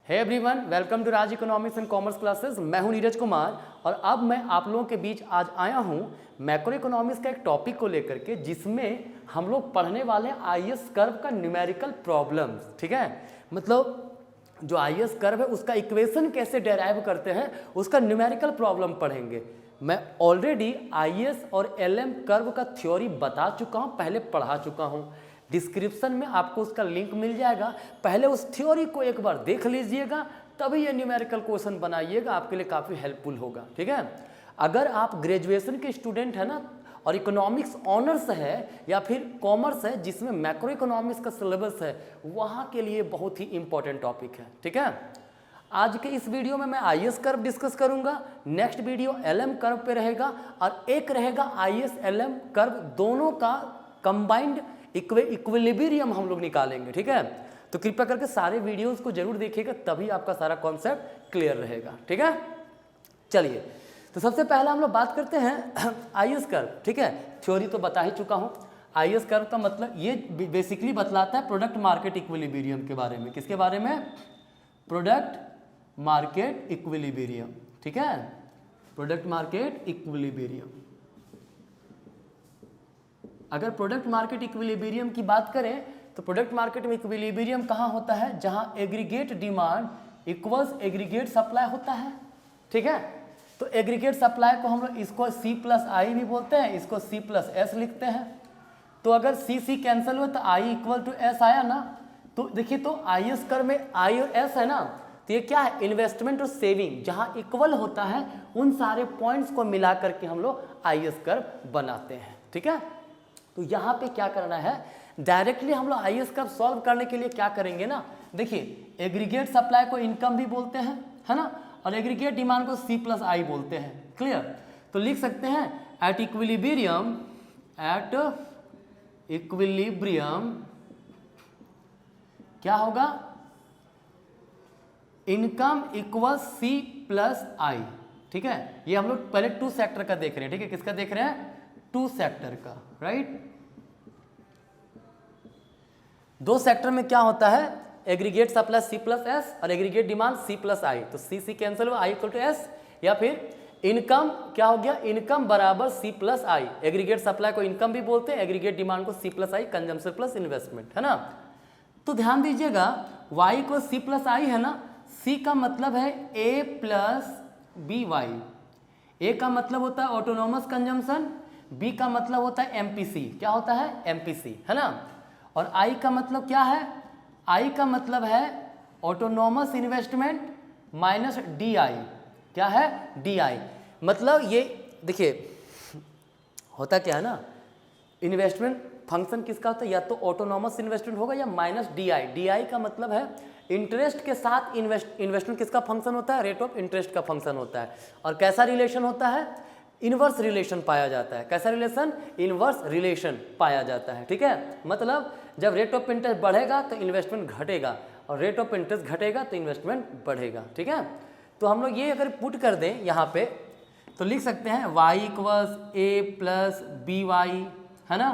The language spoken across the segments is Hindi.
Hey everyone, welcome to Raj economics and commerce classes. मैं हूं नीरज कुमार और अब मैं आप लोगों के बीच आज आया हूं मैक्रो इकोनॉमिक्स का एक टॉपिक को लेकर के, जिसमें हम लोग पढ़ने वाले आईएस कर्व का न्यूमेरिकल प्रॉब्लम्स। ठीक है, मतलब जो आईएस कर्व है उसका इक्वेशन कैसे डेराइव करते हैं उसका न्यूमेरिकल प्रॉब्लम पढ़ेंगे। मैं ऑलरेडी आईएस और एलएम कर्व का थ्योरी बता चुका हूं, पहले पढ़ा चुका हूं। डिस्क्रिप्शन में आपको उसका लिंक मिल जाएगा, पहले उस थ्योरी को एक बार देख लीजिएगा, तभी ये न्यूमेरिकल क्वेश्चन बनाइएगा, आपके लिए काफ़ी हेल्पफुल होगा। ठीक है, अगर आप ग्रेजुएशन के स्टूडेंट हैं ना और इकोनॉमिक्स ऑनर्स है या फिर कॉमर्स है जिसमें मैक्रो इकोनॉमिक्स का सिलेबस है, वहाँ के लिए बहुत ही इंपॉर्टेंट टॉपिक है। ठीक है, आज के इस वीडियो में मैं आईएस कर्व डिस्कस करूंगा, नेक्स्ट वीडियो एलएम कर्व पे रहेगा और एक रहेगा आईएस एलएम कर्व, दोनों का कंबाइंड इक्विलिब्रियम हम लोग निकालेंगे। ठीक है, तो कृपया करके सारे वीडियोस को जरूर देखिएगा, तभी आपका सारा कॉन्सेप्ट क्लियर रहेगा। ठीक है, चलिए तो सबसे पहले हम लोग बात करते हैं आईएस कर्व। ठीक है, थ्योरी तो बता ही चुका हूँ। आईएस कर्व का मतलब ये बेसिकली बतलाता है प्रोडक्ट मार्केट इक्विलिब्रियम के बारे में। किसके बारे में? Product market equilibrium. ठीक है, प्रोडक्ट मार्केट इक्विलिब्रियम। अगर प्रोडक्ट मार्केट इक्विलिब्रियम की बात करें तो प्रोडक्ट मार्केट में इक्विलिब्रियम कहाँ होता है? जहाँ aggregate demand equals aggregate supply होता है। ठीक है, तो एग्रीगेट सप्लाई को हम लोग इसको सी प्लस आई भी बोलते हैं, इसको सी प्लस एस लिखते हैं। तो अगर सी सी कैंसिल हुआ तो आई इक्वल टू एस आया ना। तो देखिए, तो आईएस कर्व में आई और एस है ना, तो ये क्या है? इन्वेस्टमेंट और सेविंग जहाँ इक्वल होता है उन सारे पॉइंट्स को मिला करके हम लोग आईएस कर्व बनाते हैं। ठीक है, तो यहाँ पे क्या करना है, डायरेक्टली हम लोग आईएस कर्व सॉल्व करने के लिए क्या करेंगे ना, देखिए एग्रीगेट सप्लाई को इनकम भी बोलते हैं, है ना, और एग्रीगेट डिमांड को सी प्लस आई बोलते हैं। क्लियर? तो लिख सकते हैं एट इक्विलिब्रियम क्या होगा? इनकम इक्वल सी प्लस आई। ठीक है, ये हम लोग पहले टू सेक्टर का देख रहे हैं। ठीक है, किसका देख रहे हैं? टू सेक्टर का, राइट। दो सेक्टर में क्या होता है? Aggregate supply C plus S और aggregate demand C plus I. तो सी सी कैंसिल हुआ, आई इक्वल टू एस, या फिर इनकम क्या हो गया? इनकम बराबर सी प्लस आई। एग्रीगेट सप्लाई को इनकम भी बोलते हैं, एग्रीगेट डिमांड को सी प्लस आई, कंजम्पशन प्लस इन्वेस्टमेंट, है ना। तो ध्यान दीजिएगा, वाई को सी प्लस आई है ना, सी का मतलब है ए प्लस बी वाई। ए का मतलब होता है ऑटोनोमस कंजम्पशन, बी का मतलब होता है एमपीसी। क्या होता है? एमपीसी, है ना। और आई का मतलब क्या है? आई का मतलब है ऑटोनोमस इन्वेस्टमेंट माइनस डी आई। क्या है? D I. मतलब ये देखिए होता क्या है ना, इन्वेस्टमेंट फंक्शन किसका होता है? या तो ऑटोनोमस इन्वेस्टमेंट होगा या minus D I. D I का मतलब है इंटरेस्ट के साथ इन्वेस्टमेंट किसका फंक्शन होता है? रेट ऑफ इंटरेस्ट का फंक्शन होता है। और कैसा रिलेशन होता है? इनवर्स रिलेशन पाया जाता है। कैसा रिलेशन? इनवर्स रिलेशन पाया जाता है। ठीक है, मतलब जब रेट ऑफ इंटरेस्ट बढ़ेगा तो इन्वेस्टमेंट घटेगा और रेट ऑफ इंटरेस्ट घटेगा तो इन्वेस्टमेंट बढ़ेगा। ठीक है, तो हम लोग ये अगर पुट कर दें यहाँ पे तो लिख सकते हैं Y equals a plus B Y, है ना,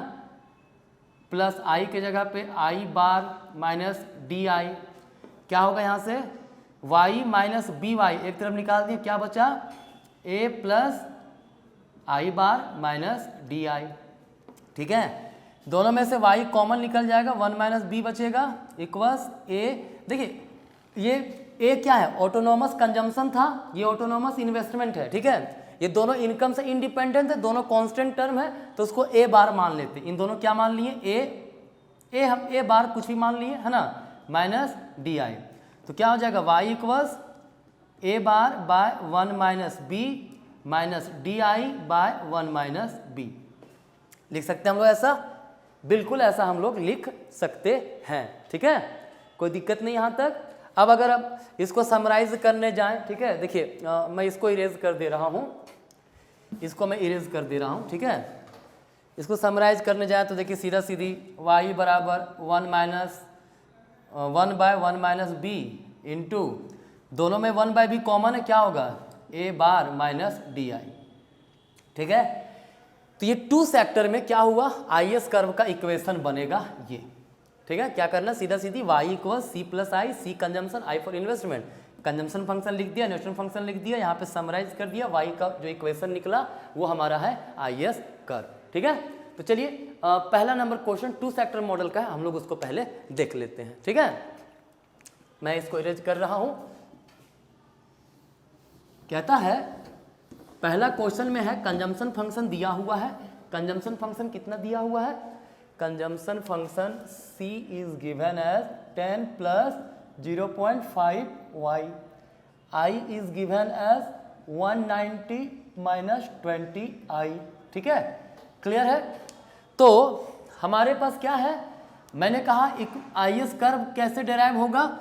प्लस आई के जगह पे आई बार माइनस डी आई। क्या होगा यहाँ से? वाई माइनस बी वाई एक तरफ निकाल दिए, क्या बचा? A plus I bar minus D I. ठीक है, दोनों में से y कॉमन निकल जाएगा, 1 माइनस बी बचेगा इक्वल्स ए। देखिए ये ए क्या है? ऑटोनोमस कंजम्पशन था, ये ऑटोनोमस इन्वेस्टमेंट है। ठीक है, ये दोनों इनकम से इंडिपेंडेंट है, दोनों कांस्टेंट टर्म है, तो उसको ए बार मान लेते हैं। इन दोनों क्या मान लिए? ए हम ए बार कुछ भी मान लिए, है ना, माइनस डी आई। तो क्या हो जाएगा? y equals A bar by 1 minus B minus D I by 1 minus B. लिख सकते हैं हम लोग ऐसा? बिल्कुल ऐसा हम लोग लिख सकते हैं। ठीक है, कोई दिक्कत नहीं यहाँ तक। अब अगर अब इसको समराइज करने जाएं, ठीक है, देखिए मैं इसको इरेज कर दे रहा हूँ, इसको मैं इरेज कर दे रहा हूँ। ठीक है, इसको समराइज करने जाए तो देखिए सीधा सीधी y बराबर 1 minus 1 by 1 minus B into, दोनों में 1 बाय बी कॉमन है, क्या होगा? A bar minus D I. ठीक है, तो ये टू सेक्टर में क्या हुआ? आईएस कर्व का इक्वेशन बनेगा ये। ठीक है, क्या करना, सीधा सीधी y equal C plus I, C consumption, I for investment, consumption function लिख दिया, इन्वेस्टमेंट फंक्शन लिख दिया, यहाँ पे समराइज कर दिया, y का जो इक्वेशन निकला वो हमारा है IS कर्व। ठीक है, तो चलिए पहला नंबर क्वेश्चन 2 सेक्टर मॉडल का है, हम लोग उसको पहले देख लेते हैं। ठीक है, मैं इसको इरेज कर रहा हूं। कहता है पहला क्वेश्चन में है कंजम्पशन फंक्शन दिया हुआ है, कंजम्पशन फंक्शन कितना दिया हुआ है, consumption function C is given as 10 plus 0.5y, I is given as 190 minus 20i। ठीक है, क्लियर है। तो हमारे पास क्या है, मैंने कहा IS कर्व कैसे डिराइव होगा,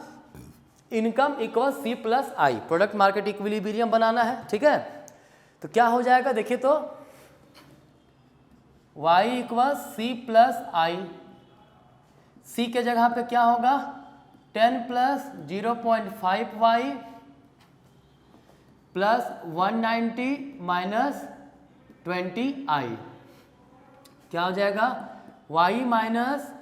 इनकम इक्वल C प्लस आई, प्रोडक्ट मार्केट इक्विलिब्रियम बनाना है। ठीक है, तो क्या हो जाएगा, देखिए तो y इक्वल C प्लस आई, C के जगह पे क्या होगा 10 plus 0.5y plus 190 minus 20i, क्या हो जाएगा y माइनस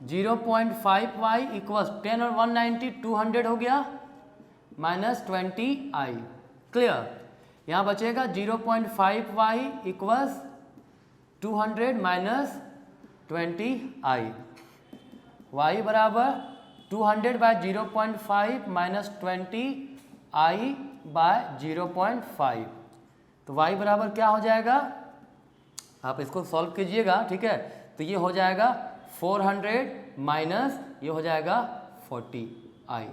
0.5y इक्वल 10 और 190 200 हो गया माइनस 20i। क्लियर, यहाँ बचेगा 0.5y equals 200 minus 20i, y बराबर 200 बाय 0.5 माइनस 20i बाय 0.5, तो y बराबर क्या हो जाएगा, आप इसको सॉल्व कीजिएगा। ठीक है, तो ये हो जाएगा 400 माइनस ये हो जाएगा 40i।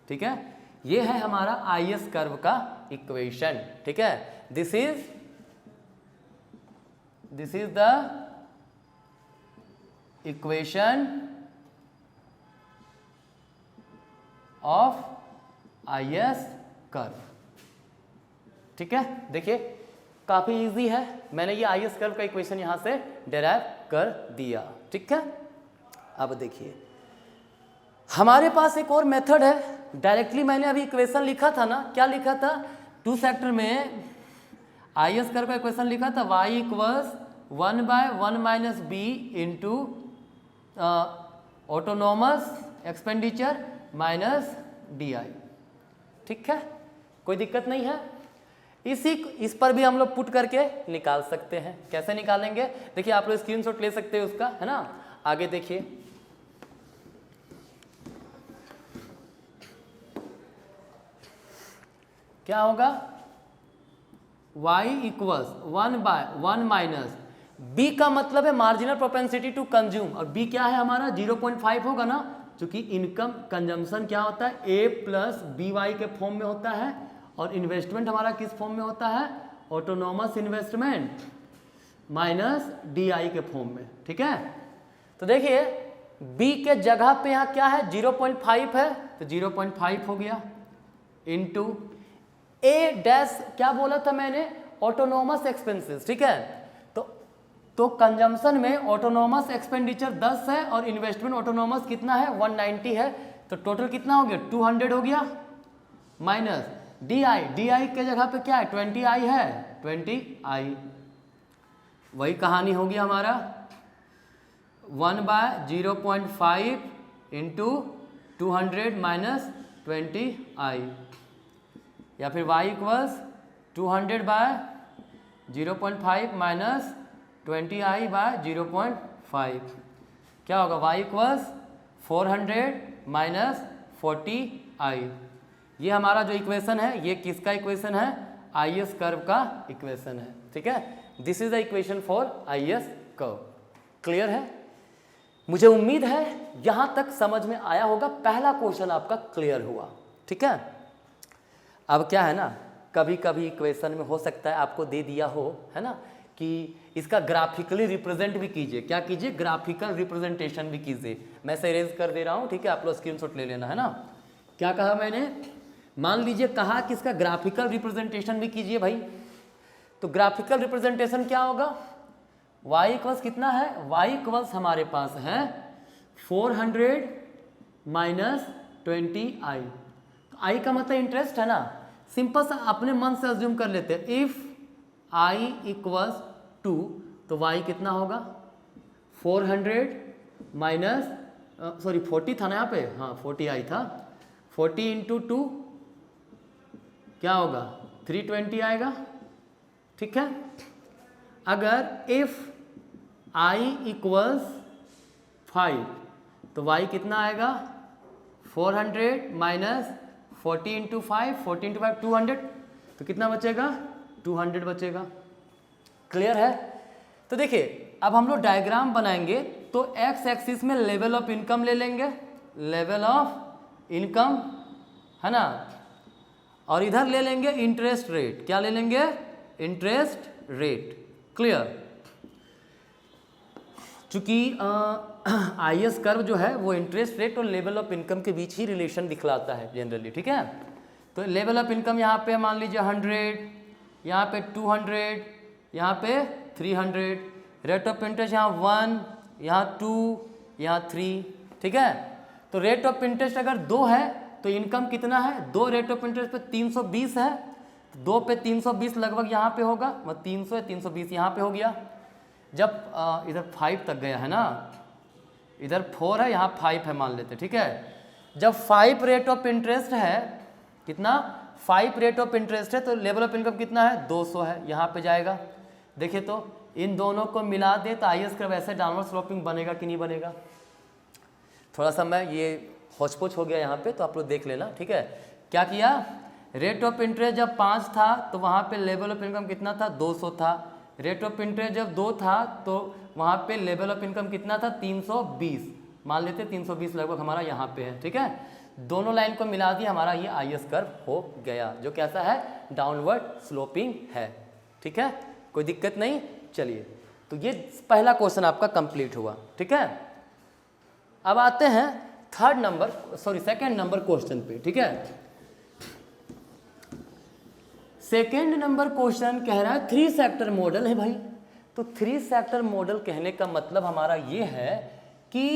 ठीक है, ये है हमारा IS कर्व का इक्वेशन। ठीक है, this is the equation of IS curve. ठीक है, देखिए काफी इजी है, मैंने ये IS कर्व का इक्वेशन यहां से डेराइव कर दिया। ठीक है, अब देखिए हमारे पास एक और मेथड है, डायरेक्टली मैंने अभी इक्वेशन लिखा था ना, क्या लिखा था, 2 सेक्टर में IS कर्व का इक्वेशन लिखा था y equals 1/1 minus b into autonomous expenditure minus DI। ठीक है, कोई दिक्कत नहीं है, इस पर भी हम लोग पुट करके निकाल सकते हैं। कैसे निकालेंगे, देखिए आप लोग स्क्रीनशॉट ले सकते हैं उसका, है ना। आगे देखिए, क्या होगा, y इक्वल्स 1/1 माइनस b का मतलब है मार्जिनल प्रोपेंसिटी टू कंज्यूम, और b क्या है हमारा 0.5 होगा ना, क्योंकि इनकम कंजम्पशन क्या होता है a प्लस BY के फॉर्म में होता है, और इन्वेस्टमेंट हमारा किस फॉर्म में होता है, ऑटोनोमस इन्वेस्टमेंट माइनस DI के फॉर्म में। ठीक है, तो देखिए B के जगह पे यहाँ क्या है 0.5 है, तो 0.5 हो गया इंटू A डैश क्या बोला था मैंने, ऑटोनोमस एक्सपेंसेस। ठीक है, तो कंजम्पशन में ऑटोनोमस एक्सपेंडिचर 10 है और इन्वेस्टमेंट ऑटोनोमस कितना है 190 है, तो टोटल कितना हो गया 200 हो गया, माइनस DI के जगह पे क्या है 20i है, 20i, वही कहानी होगी हमारा 1/0.5 इंटू 200 माइनस 20i, या फिर y इक्वल्स 200/0.5 माइनस 20i/0.5, क्या होगा y इक्वल्स 400 माइनस 40i। ये हमारा जो इक्वेशन है ये किसका इक्वेशन है, IS कर्व का इक्वेशन है। ठीक है, this is the equation for IS curve. Clear है, मुझे उम्मीद है यहां तक समझ में आया होगा, पहला क्वेश्चन आपका क्लियर हुआ। ठीक है, अब क्या है ना, कभी कभी इक्वेशन में हो सकता है आपको दे दिया हो, है ना, कि इसका ग्राफिकली रिप्रेजेंट भी कीजिए, क्या कीजिए, ग्राफिकल रिप्रेजेंटेशन भी कीजिए। मैं से इरेज कर दे रहा हूं, ठीक है, आप लोग स्क्रीनशॉट ले लेना, है ना। क्या कहा मैंने, मान लीजिए कहा कि इसका ग्राफिकल रिप्रेजेंटेशन भी कीजिए भाई, तो ग्राफिकल रिप्रेजेंटेशन क्या होगा, y इक्वल्स कितना है, y इक्वल्स हमारे पास है 400 माइनस 20i, i का मतलब इंटरेस्ट है ना, सिंपल सा अपने मन से अज्यूम कर लेते हैं, इफ i इक्वल्स 2 तो y कितना होगा 400 माइनस सॉरी 40 था ना यहाँ पे, हाँ 40 आई था, 40 इंटू 2 क्या होगा 320 आएगा, ठीक है। अगर इफ i इक्वल्स 5 तो y कितना आएगा 400 माइनस 40 इंटू 5, 40 इंटू 5 200, तो कितना बचेगा 200 बचेगा। क्लियर है। तो देखिए अब हम लोग डायग्राम बनाएंगे तो x एक्सिस में लेवल ऑफ इनकम ले लेंगे, लेवल ऑफ इनकम है ना, और इधर ले लेंगे इंटरेस्ट रेट, क्या ले लेंगे इंटरेस्ट रेट। क्लियर। चूंकि IS कर्व जो है वो इंटरेस्ट रेट और लेवल ऑफ इनकम के बीच ही रिलेशन दिखलाता है जनरली, ठीक है। तो लेवल ऑफ इनकम यहाँ पे मान लीजिए 100, यहाँ पे 200, यहाँ पे 300, रेट ऑफ इंटरेस्ट यहाँ 1, यहाँ 2, यहाँ 3, ठीक है। तो रेट ऑफ इंटरेस्ट अगर 2 है तो इनकम कितना है 2, रेट ऑफ इंटरेस्ट पे 320 है, 2 पे 320 लगभग यहाँ पे होगा, मतलब 300 है 320 यहाँ पे हो गया। जब इधर 5 तक गया है ना, इधर 4 है यहाँ 5 है मान लेते, ठीक है। जब 5 रेट ऑफ इंटरेस्ट है, कितना 5 रेट ऑफ इंटरेस्ट है तो लेवल ऑफ इनकम कितना है 200 है, यहाँ पे जाएगा। देखिए तो इन दोनों को मिला दे तो IS कर्व वैसे डाउनवर्ड स्लोपिंग बनेगा कि नहीं बनेगा। थोड़ा सा मैं ये होचपोच हो गया यहाँ पे, तो आप लोग देख लेना, ठीक है। क्या किया, रेट ऑफ इंटरेस्ट जब 5 था तो वहाँ पे लेवल ऑफ इनकम कितना था 200 था, रेट ऑफ इंटरेस्ट जब 2 था तो वहाँ पे लेवल ऑफ इनकम कितना था 320, मान लेते 320 लगभग हमारा यहाँ पे है, ठीक है। दोनों लाइन को मिला दिया, हमारा ये IS कर्व हो गया, जो कैसा है डाउनवर्ड स्लोपिंग है, ठीक है, कोई दिक्कत नहीं। चलिए तो ये पहला क्वेश्चन आपका कंप्लीट हुआ, ठीक है। अब आते हैं सेकंड नंबर क्वेश्चन पे, ठीक है। सेकेंड नंबर क्वेश्चन कह रहा है 3 सेक्टर मॉडल है भाई। तो 3 सेक्टर मॉडल कहने का मतलब हमारा ये है कि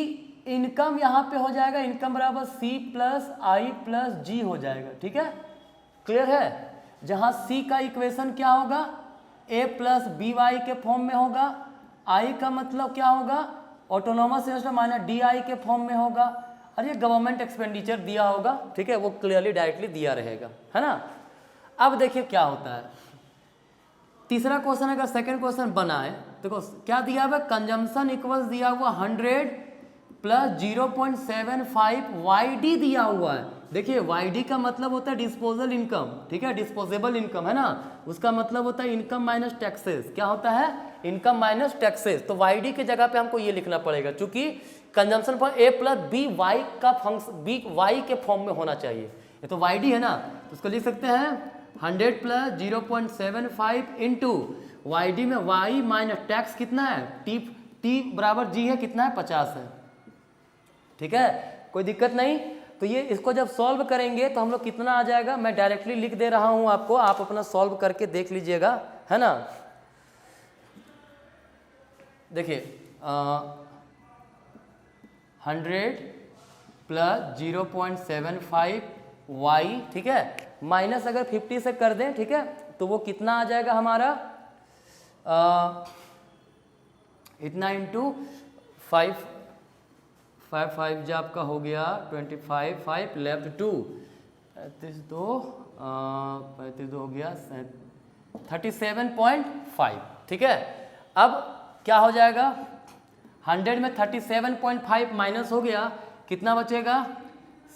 इनकम यहाँ पे हो जाएगा, इनकम बराबर C प्लस आई प्लस जी हो जाएगा, ठीक है। क्लियर है। जहाँ C का इक्वेशन क्या होगा A प्लस बी वाई के फॉर्म में होगा, I का मतलब क्या होगा ऑटोनोमस सिस्टम माइनस DI के फॉर्म में होगा, और ये गवर्नमेंट एक्सपेंडिचर दिया होगा, ठीक है, वो क्लियरली डायरेक्टली दिया रहेगा, है ना। अब देखिए क्या होता है, तीसरा क्वेश्चन अगर सेकंड क्वेश्चन बना है, देखो क्या दिया हुआ, कंजम्पशन इक्वल्स दिया हुआ 100 प्लस 0.75 YD दिया हुआ है। देखिए YD का मतलब होता है डिस्पोजल इनकम, ठीक है, डिस्पोजेबल इनकम है ना, उसका मतलब होता है इनकम माइनस टैक्सेस। क्या होता है इनकम माइनस टैक्सेस। तो YD की जगह पे हमको ये लिखना पड़ेगा, क्योंकि consumption for A plus B Y का फंक्शन बी वाई के फॉर्म में होना चाहिए। ये तो YD है ना, तो उसको लिख सकते हैं 100 प्लस 0.75 इंटू YD में Y माइनस टैक्स कितना है T बराबर G है, कितना है 50 है, ठीक है, कोई दिक्कत नहीं। तो ये इसको जब सॉल्व करेंगे तो हम लोग कितना आ जाएगा, मैं डायरेक्टली लिख दे रहा हूं आपको, आप अपना सॉल्व करके देख लीजिएगा, है ना। देखिए 100 प्लस 0.75 Y, ठीक है, माइनस अगर 50 से कर दें, ठीक है, तो वो कितना आ जाएगा हमारा इतना इंटू 5 जो आपका हो गया 25, 5 लेफ्ट 2 35 हो गया 37.5, ठीक है। अब क्या हो जाएगा 100 में 37.5 माइनस हो गया, कितना बचेगा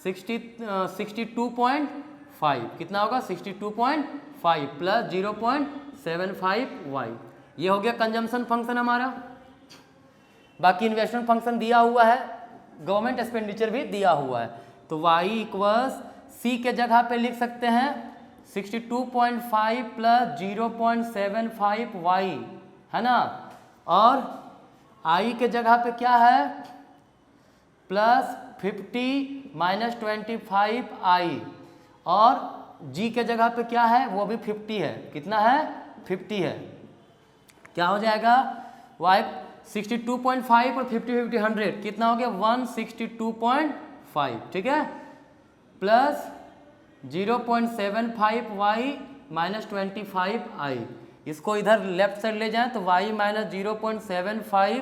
62.5, कितना होगा 62.5 प्लस 0.75 Y, ये हो गया कंजम्पशन फंक्शन हमारा। बाकी इन्वेस्टमेंट फंक्शन दिया हुआ है, गवर्नमेंट एक्सपेंडिचर भी दिया हुआ है, तो Y इक्वल्स C के जगह पे लिख सकते हैं 62.5 प्लस 0.75 Y, है ना, और I के जगह पे क्या है प्लस 50 माइनस 25 I, और G के जगह पे क्या है वो भी 50 है, कितना है 50 है, क्या हो जाएगा Y 62.5 और 50 100 कितना हो गया 162.5, ठीक है, प्लस 0.75 Y माइनस 25 I, इसको इधर लेफ्ट साइड ले जाएं तो Y minus 0.75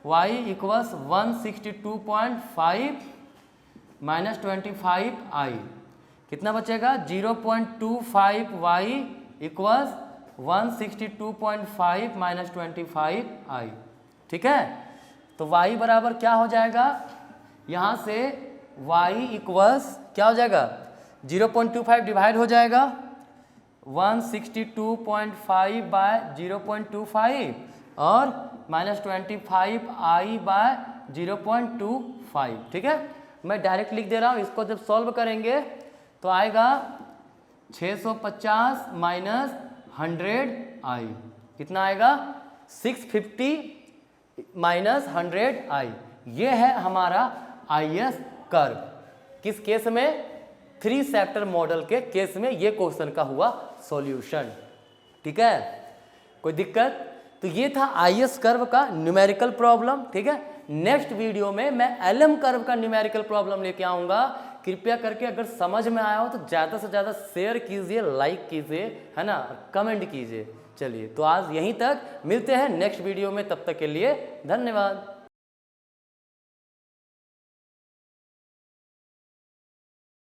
y equals 162.5 minus 25i, कितना बचेगा 0.25y इक्वल्स 162.5 माइनस 25i। ठीक है, तो y बराबर क्या हो जाएगा, यहाँ से y इक्वल्स क्या हो जाएगा 0.25 डिवाइड हो जाएगा 162.5 बाय 0.25 और माइनस 25i बाय 0.25। ठीक है, मैं डायरेक्ट लिख दे रहा हूँ, इसको जब सॉल्व करेंगे तो आएगा 650 माइनस 100i, कितना आएगा 650 माइनस 100i। ये है हमारा IS कर्व। किस केस में, 3 सेक्टर मॉडल के केस में ये क्वेश्चन का हुआ सॉल्यूशन। ठीक है, कोई दिक्कत? तो ये था IS कर्व का न्यूमेरिकल प्रॉब्लम। ठीक है, नेक्स्ट वीडियो में मैं LM कर्व का न्यूमेरिकल प्रॉब्लम लेके आऊंगा। कृपया करके अगर समझ में आया हो तो ज़्यादा से ज़्यादा शेयर कीजिए, लाइक कीजिए, है ना, कमेंट कीजिए। चलिए, तो आज यहीं तक, मिलते हैं नेक्स्ट वीडियो में, तब तक के लिए धन्यवाद।